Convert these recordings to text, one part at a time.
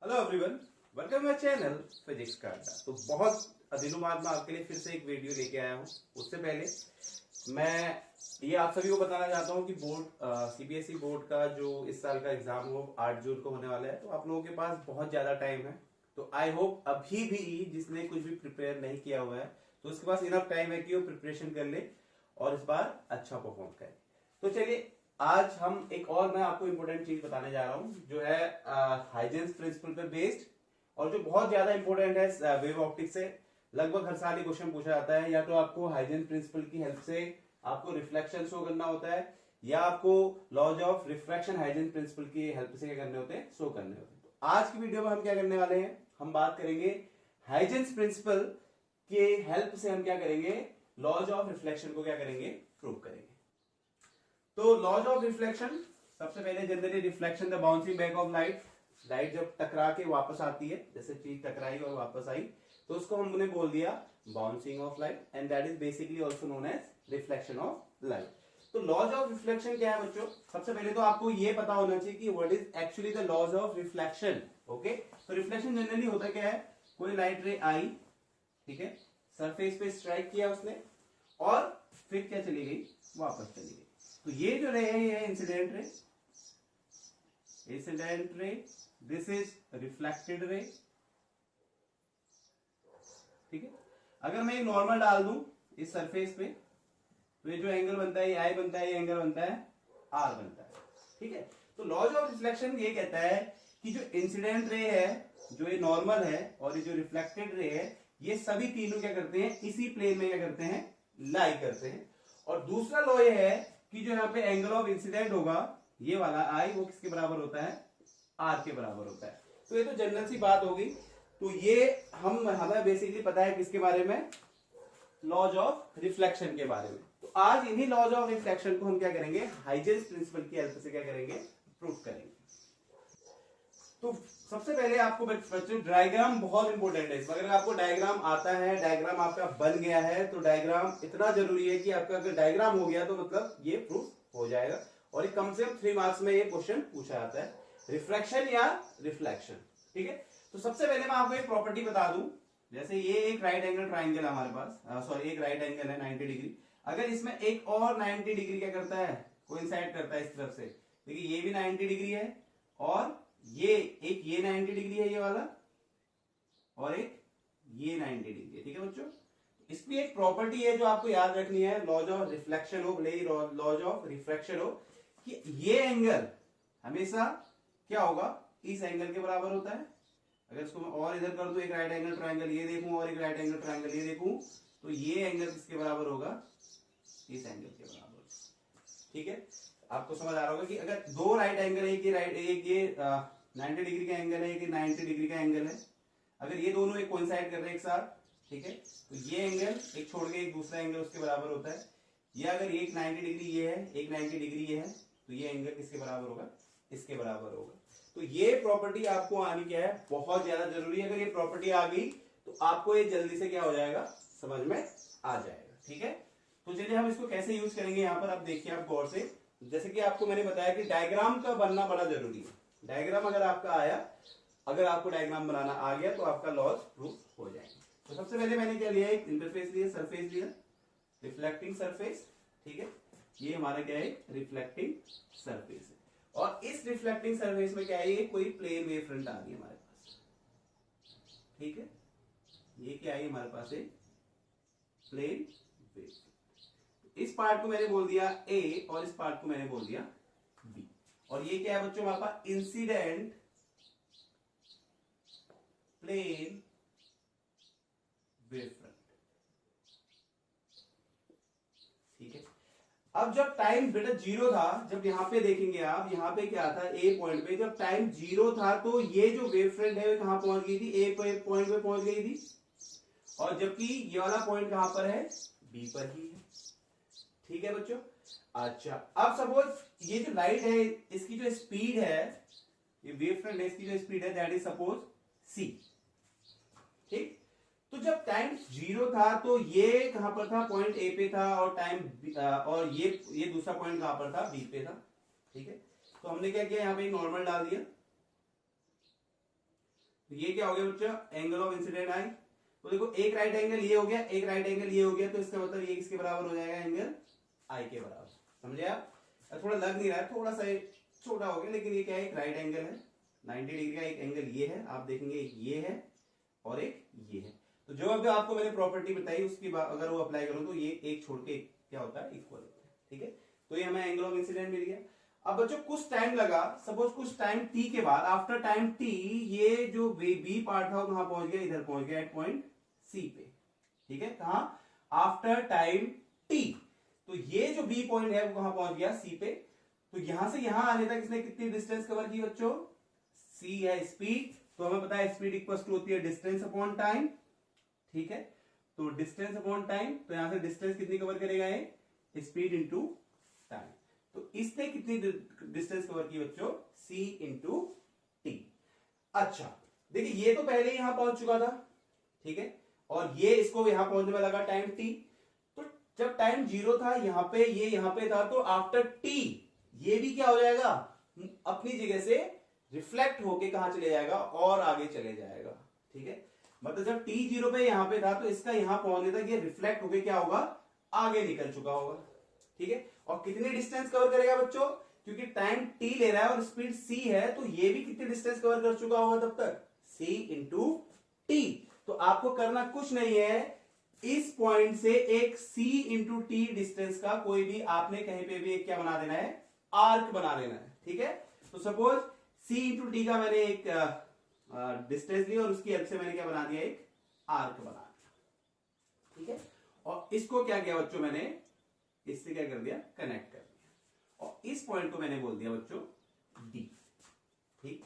Hello everyone, welcome my channel physics का अड्डा। तो बहुत दिनों बाद मैं आपके लिए फिर से एक वीडियो लेके आया हूँ। उससे पहले मैं ये आप सभी को बताना चाहता हूँ कि बोर्ड सीबीएसई बोर्ड का जो इस साल का एग्जाम वो 8 जून को होने वाला है। तो आप लोगों के पास बहुत ज्यादा टाइम है। तो आई होप अभी भी जिसने कुछ भी प्रिपेयर नहीं किया हुआ है तो उसके पास इनफ टाइम है कि वो प्रिपरेशन कर ले और इस बार अच्छा परफॉर्म करे। तो चलिए आज हम एक और मैं आपको इंपॉर्टेंट चीज बताने जा रहा हूं जो है हाइजेंस प्रिंसिपल पे बेस्ड और जो बहुत ज्यादा इंपॉर्टेंट है वेव ऑप्टिक्स से। लगभग हर साल ये क्वेश्चन पूछा जाता है, या तो आपको हाइजेंस प्रिंसिपल की हेल्प से आपको रिफ्लेक्शन शो करना होता है या आपको laws of refraction Huygens principle की हेल्प से क्या करने होते हैं, शो करने होते हैं। तो आज की वीडियो में हम क्या करने वाले हैं, हम बात करेंगे हाइजेंस प्रिंसिपल के हेल्प से हम क्या करेंगे, लॉज ऑफ रिफ्लेक्शन को क्या करेंगे, प्रूव करेंगे। तो लॉज ऑफ रिफ्लेक्शन, सबसे पहले generally reflection the bouncing back of light. Light जब टकरा के वापस आती है, जैसे चीज टकराई और वापस आई, तो उसको हमने बोल दिया bouncing off light and that is basically also known as reflection of light. तो लॉज ऑफ रिफ्लेक्शन क्या है बच्चों, सबसे पहले तो आपको ये पता होना चाहिए कि what is actually the laws of reflection. Okay, तो रिफ्लेक्शन जनरली होता क्या है, कोई लाइट रे आई, ठीक है, सरफेस पे स्ट्राइक किया उसने और फिर क्या चली गई, वापस चली गई। तो ये जो रे है ये है incident ray, incident ray, this is reflected ray, ठीक है। अगर मैं एक नॉर्मल डाल दूं इस सरफेस पे तो ये जो एंगल बनता है, ये आई बनता है, ये एंगल बनता है आर बनता है, ठीक है। तो लॉज ऑफ रिफ्लेक्शन ये कहता है कि जो इंसिडेंट रे है, जो ये नॉर्मल है और ये जो रिफ्लेक्टेड रे है, ये सभी तीनों क्या करते हैं, इसी प्लेन में क्या करते हैं, लाई करते हैं। और दूसरा लॉ ये है कि जो यहाँ पे एंगल ऑफ इंसिडेंट होगा, ये वाला आई, वो किसके बराबर होता है, आर के बराबर होता है। तो ये तो जनरल सी बात होगी। तो ये हमें बेसिकली पता है किसके बारे में, लॉज ऑफ रिफ्लेक्शन के बारे में। तो आज इन्हीं लॉज ऑफ रिफ्लेक्शन को हम क्या करेंगे, हाइजेंस प्रिंसिपल की हेल्प से क्या करेंगे, प्रूव करेंगे। तो सबसे पहले आपको बच्चों डायग्राम बहुत इंपॉर्टेंट है। अगर आपको डायग्राम आता है, डायग्राम आपका बन गया है, तो डायग्राम इतना जरूरी है कि आपका अगर डायग्राम हो गया तो मतलब ये प्रूफ हो जाएगा। और ये कम से कम 3 मार्क्स में ये क्वेश्चन पूछा जाता है, रिफ्रैक्शन या रिफ्लेक्शन, ठीक है। तो सबसे पहले मैं आपको एक प्रॉपर्टी बता दूं, जैसे ये एक राइट एंगल ट्राइंगल है हमारे पास, सॉरी एक राइट एंगल है 90 डिग्री। अगर इसमें एक और 90 डिग्री क्या करता है, कोइंसाइड करता है इस तरफ से, देखिए ये भी 90 डिग्री है और ये 90 डिग्री है ये वाला, और एक ये 90 डिग्री है, ठीक है बच्चों। इसकी एक प्रॉपर्टी है जो आपको याद रखनी है, लॉज ऑफ रिफ्लेक्शन हो, लॉज ऑफ रिफ्रैक्शन हो, कि ये एंगल हमेशा क्या होगा, इस एंगल के बराबर होता है। अगर इसको मैं और इधर कर दूं, एक राइट एंगल ट्रायंगल ये देखूं और एक राइट एंगल ट्रायंगल ये देखूं, तो ये एंगल किसके बराबर होगा, इस एंगल के बराबर, ठीक है। आपको समझ आ रहा होगा कि अगर दो राइट एंगल है, एक ये 90 डिग्री का एंगल है, एक 90 डिग्री का एंगल है, अगर ये दोनों एक कोइंसाइड कर रहे हैं एक साथ, ठीक है, तो ये एंगल एक छोड़ के एक दूसरा एंगल उसके बराबर होता है। या अगर एक 90 डिग्री ये है, एक 90 डिग्री ये है, तो ये एंगल किसके बराबर होगा, इसके बराबर होगा। तो ये प्रॉपर्टी आपको आनी क्या है, बहुत ज्यादा जरूरी है। अगर ये प्रॉपर्टी आ गई तो आपको ये जल्दी से क्या हो जाएगा, समझ में आ जाएगा, ठीक है। तो चलिए हम इसको कैसे यूज करेंगे, यहां पर आप देखिए, आप गौर से, जैसे कि आपको मैंने बताया कि डायग्राम का बनना बड़ा जरूरी है। डायग्राम अगर आपका आया, अगर आपको डायग्राम बनाना आ गया तो आपका लॉज प्रूफ हो जाएगा। तो सबसे पहले मैंने क्या लिया, एक इंटरफेस लिया, सरफेस लिया, रिफ्लेक्टिंग सरफेस, ठीक है। ये हमारा क्या है, रिफ्लेक्टिंग सरफेस है। और इस रिफ्लेक्टिंग सरफेस में क्या है, ये कोई प्लेन वेव फ्रंट आ गई हमारे पास, ठीक है। ये क्या है हमारे पास, एक प्लेन वेव। इस पार्ट को मैंने बोल दिया ए और इस पार्ट को मैंने बोल दिया बी। और ये क्या है बच्चों, हमारे पास इंसिडेंट प्लेन वेव फ्रंट, ठीक है। अब जब टाइम बेटा जीरो था, जब यहां पे देखेंगे आप, यहां पे क्या था, ए पॉइंट पे जब टाइम जीरो था तो ये जो वेव फ्रंट है वो कहां पहुंच गई थी, ए पॉइंट पे पहुंच गई थी, और जबकि ये वाला पॉइंट कहां पर है, बी पर ही है, ठीक है बच्चों। अच्छा, अब सपोज ये जो लाइट है, इसकी जो स्पीड है, ये वेव फ्रंट है, इसकी जो स्पीड है दैट इज सपोज सी, ठीक। तो जब टाइम जीरो था तो ये कहां पर था, पॉइंट ए पे था, और और ये दूसरा पॉइंट कहां पर था, बी पे था, ठीक है। तो हमने क्या किया, यहां पे एक नॉर्मल डाल दिया, तो ये क्या हो गया बच्चा, एंगल ऑफ इंसिडेंट आई। तो देखो एक राइट एंगल ये हो गया, एक राइट एंगल ये हो गया, तो इसका मतलब ये किसके बराबर हो जाएगा, एंगल आई के बराबर। समझे आप? थोड़ा लग नहीं रहा है, थोड़ा सा छोटा हो गया, लेकिन ये क्या है, एक राइट एंगल है 90 डिग्री का। एक एंगल ये है, आप देखेंगे एक ये है और एक ये है। तो जो अभी आपको मैंने प्रॉपर्टी बताई उसकी अगर वो अप्लाई करूं तो ये एक छोड़ के क्या होता है, इक्वल होता है। ठीक है, तो ये हमें एंगल ऑफ इंसिडेंट मिल गया। अब बच्चों कुछ टाइम लगा, सपोज कुछ टाइम टी के बाद, आफ्टर टाइम टी, ये जो बी पार्ट था वो कहां पहुंच गया, इधर पहुंच गया एट पॉइंट सी पे। ठीक है, कहां, आफ्टर टाइम टी। तो ये जो बी पॉइंट है वो कहां पहुंच गया, सी पे। तो यहां से यहां आने तक इसने कितनी डिस्टेंस कवर की बच्चों, सी है स्पीड, तो हमें पता है स्पीड इक्वल टू होती है डिस्टेंस अपॉन टाइम। ठीक है, तो डिस्टेंस अपॉन टाइम, तो यहां से डिस्टेंस कितनी कवर करेगा ये, स्पीड इंटू टाइम। तो इसने कितनी डिस्टेंस कवर की बच्चों, c इंटू टी। अच्छा देखिए, ये तो पहले यहां पहुंच चुका था, ठीक है, और ये इसको यहां पहुंचने में लगा टाइम t। तो जब टाइम 0 था यहां पे, ये यहां पे था, तो आफ्टर t ये भी क्या हो जाएगा, अपनी जगह से रिफ्लेक्ट होके कहां चले जाएगा, और आगे चले जाएगा। ठीक है, मतलब जब t 0 पे यहां पे था तो इसका यहां पहुंचने तक ये रिफ्लेक्ट होके क्या होगा, आगे निकल चुका होगा। ठीक है, और कितनी डिस्टेंस कवर करेगा बच्चों, क्योंकि टाइम t ले रहा है और स्पीड c है, तो ये भी कितनी डिस्टेंस कवर कर चुका होगा तब तक, c इंटू टी। तो आपको करना कुछ नहीं है, इस पॉइंट से एक c इंटू टी डिस्टेंस का कोई भी आपने कहीं पे भी एक क्या बना देना है, आर्क बना देना है। ठीक है, तो सपोज c इंटू टी का मैंने एक डिस्टेंस ली और उसकी हेल्प से मैंने क्या बना दिया, एक आर्क बना दिया। ठीक है, और इसको क्या किया बच्चों, मैंने इससे क्या कर दिया, कनेक्ट कर दिया, और इस पॉइंट को मैंने बोल दिया बच्चों डी। ठीक,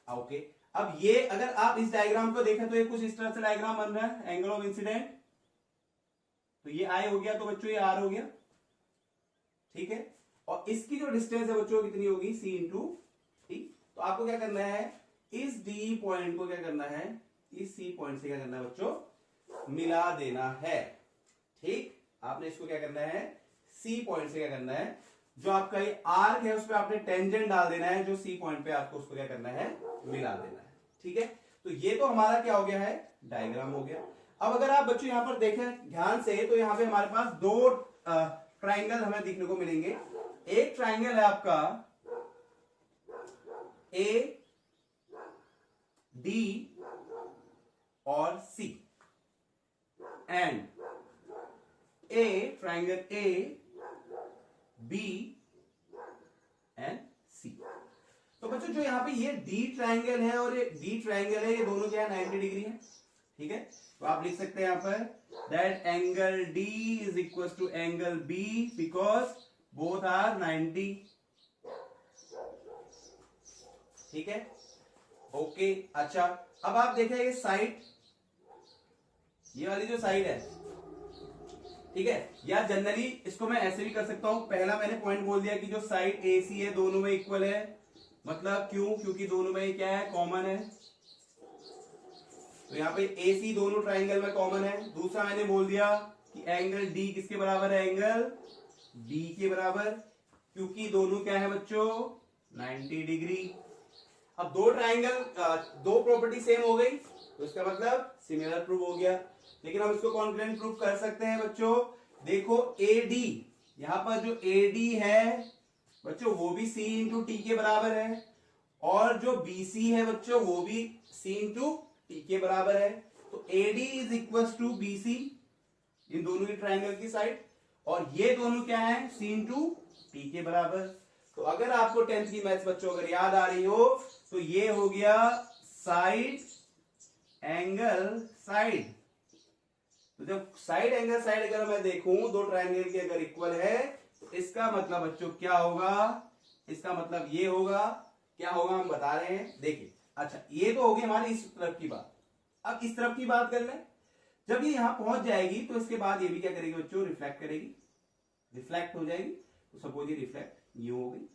ओके। अब ये अगर आप इस डायग्राम को देखें तो ये कुछ इस तरह से डायग्राम बन रहा है, एंगल ऑफ इंसिडेंट। तो ये आई हो गया, तो बच्चों ये आर हो गया। ठीक है, और इसकी जो डिस्टेंस है बच्चों कितनी होगी, सी इंटू टी। तो आपको क्या करना है, इस डी पॉइंट को क्या करना है, इस सी पॉइंट से क्या करना है बच्चों, मिला देना है। ठीक, आपने इसको क्या करना है, सी पॉइंट से क्या करना है, जो आपका ये आर्क है उस पर आपने टेंजेंट डाल देना है, जो सी पॉइंट पे आपको उसको क्या करना है, मिला देना है। ठीक है, तो ये तो हमारा क्या हो गया है, डायग्राम हो गया। अब अगर आप बच्चों यहां पर देखें ध्यान से, तो यहां पे हमारे पास दो ट्राइंगल हमें देखने को मिलेंगे। एक ट्राइंगल है आपका ए डी और C, and a triangle A B and C. तो बच्चों जो यहां पे ये डी ट्राइंगल है और ये डी ट्राइंगल है, ये दोनों क्या है, 90 डिग्री है। ठीक है, तो आप लिख सकते हैं यहां पर that angle D is equal to angle B because both are 90। ठीक है, ओके। अच्छा, अब आप देखें ये साइड, ये वाली जो साइड है, ठीक है, या जनरली इसको मैं ऐसे भी कर सकता हूं। पहला मैंने पॉइंट बोल दिया कि जो साइड ए सी है दोनों में इक्वल है, मतलब क्यों, क्योंकि दोनों में क्या है, कॉमन है। तो यहां पे ए सी दोनों ट्राइंगल में कॉमन है। दूसरा मैंने बोल दिया कि एंगल डी किसके बराबर है, एंगल बी के बराबर, क्योंकि दोनों क्या है बच्चों, 90 डिग्री। अब दो ट्राइंगल, दो प्रॉपर्टी सेम हो गई, तो इसका मतलब सिमिलर प्रूव हो गया। लेकिन हम इसको कॉन्फिडेंट प्रूव कर सकते हैं बच्चों। देखो ए डी, यहां पर जो ए डी है बच्चों वो भी सी इंटू टी के बराबर है, और जो बी सी है बच्चों वो भी सी इंटू टी के बराबर है। तो A D is equal to B C, इन दोनों की ट्राइंगल की साइड, और ये दोनों क्या है, सी इंटू टी के बराबर। तो अगर आपको 10th की मैथ्स बच्चों अगर याद आ रही हो तो ये हो गया साइड एंगल साइड। तो जब साइड एंगल साइड अगर मैं देखूं दो ट्रायंगल के अगर इक्वल है, तो इसका मतलब बच्चों क्या होगा, इसका मतलब ये होगा, क्या होगा हम बता रहे हैं, देखिए। अच्छा, ये तो होगी हमारी इस तरफ की बात। अब इस तरफ की बात कर लें। जब ये यहां पहुंच जाएगी तो इसके बाद ये भी क्या करेगी बच्चों, रिफ्लेक्ट करेगी, रिफ्लेक्ट हो जाएगी। तो सपोज ये रिफ्लेक्ट न्यू हो गई।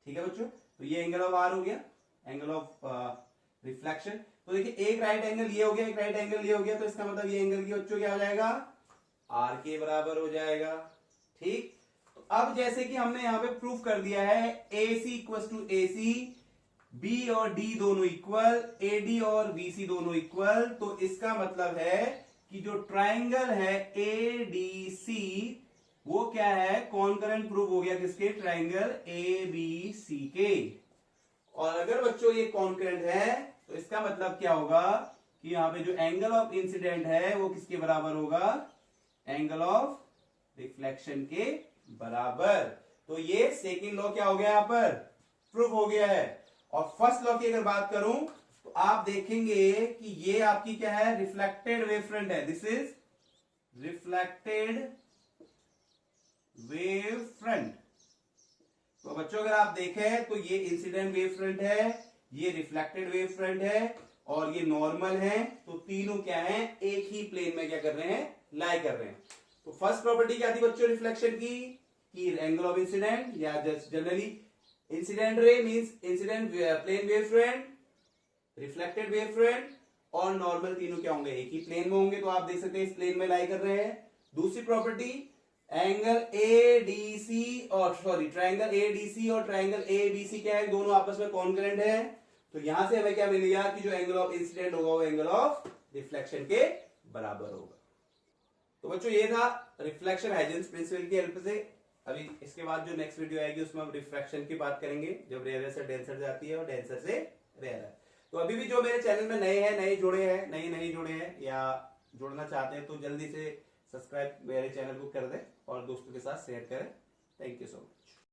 ठीक है बच्चों, तो ये एंगल ऑफ आर हो गया, एंगल ऑफ रिफ्लेक्शन। तो देखिए एक राइट एंगल ये हो गया, एक राइट एंगल ये हो गया, तो इसका मतलब ये एंगल की बच्चों क्या हो जाएगा, आर के बराबर हो जाएगा। ठीक, तो अब जैसे कि हमने यहां पे प्रूफ कर दिया है A C equal to A C, B और डी दोनों इक्वल, एडी और बीसी दोनों इक्वल, तो इसका मतलब है कि जो ट्राइंगल है एडीसी वो क्या है, कॉन्करेंट प्रूव हो गया किसके, ट्राइंगल एबीसी के। और अगर बच्चों ये कॉन्करेंट है तो इसका मतलब क्या होगा कि यहां पे जो एंगल ऑफ इंसिडेंट है वो किसके बराबर होगा, एंगल ऑफ रिफ्लेक्शन के बराबर। तो ये सेकंड लॉ क्या हो गया, यहां पर प्रूफ हो गया है। और फर्स्ट लॉ की अगर बात करूं तो आप देखेंगे कि ये आपकी क्या है, रिफ्लेक्टेड वेव फ्रंट है, this is reflected wave front. तो बच्चों अगर आप देखें तो ये इंसिडेंट वेव फ्रंट है, ये रिफ्लेक्टेड वेव फ्रंट है और ये नॉर्मल है, तो तीनों क्या है, एक ही प्लेन में क्या कर रहे हैं, लाई कर रहे हैं। तो फर्स्ट प्रॉपर्टी क्या थी बच्चों रिफ्लेक्शन की, कि एंगल ऑफ इंसिडेंट या just generally incident ray means incident plane wave front, reflected wave front और नॉर्मल, तीनों क्या होंगे, एक ही प्लेन में होंगे। तो आप देख सकते हैं इस प्लेन में लाई कर रहे हैं। दूसरी प्रॉपर्टी, एंगल एडीसी और सॉरी ट्राइंगल एडीसी और ट्राइंगल एबीसी क्या है, दोनों आपस में कॉन्करेंट है। तो यहां से हमें क्या मिल गया कि जो एंगल ऑफ इंसिडेंट होगा वो एंगल ऑफ रिफ्लेक्शन के बराबर होगा। तो बच्चों ये था रिफ्लेक्शन हाइजेंस प्रिंसिपल की हेल्प से। अभी इसके बाद जो नेक्स्ट वीडियो आएगी उसमें हम रिफ्रैक्शन की बात करेंगे, जब रेयर से डेंसर जाती है और डेंसर से रेयर है। तो अभी भी जो मेरे चैनल में नए हैं, नए जुड़े हैं, नए नहीं जुड़े हैं या जुड़ना चाहते हैं तो जल्दी से सब्सक्राइब मेरे चैनल को कर दें और दोस्तों के साथ शेयर करें। Thank you so much.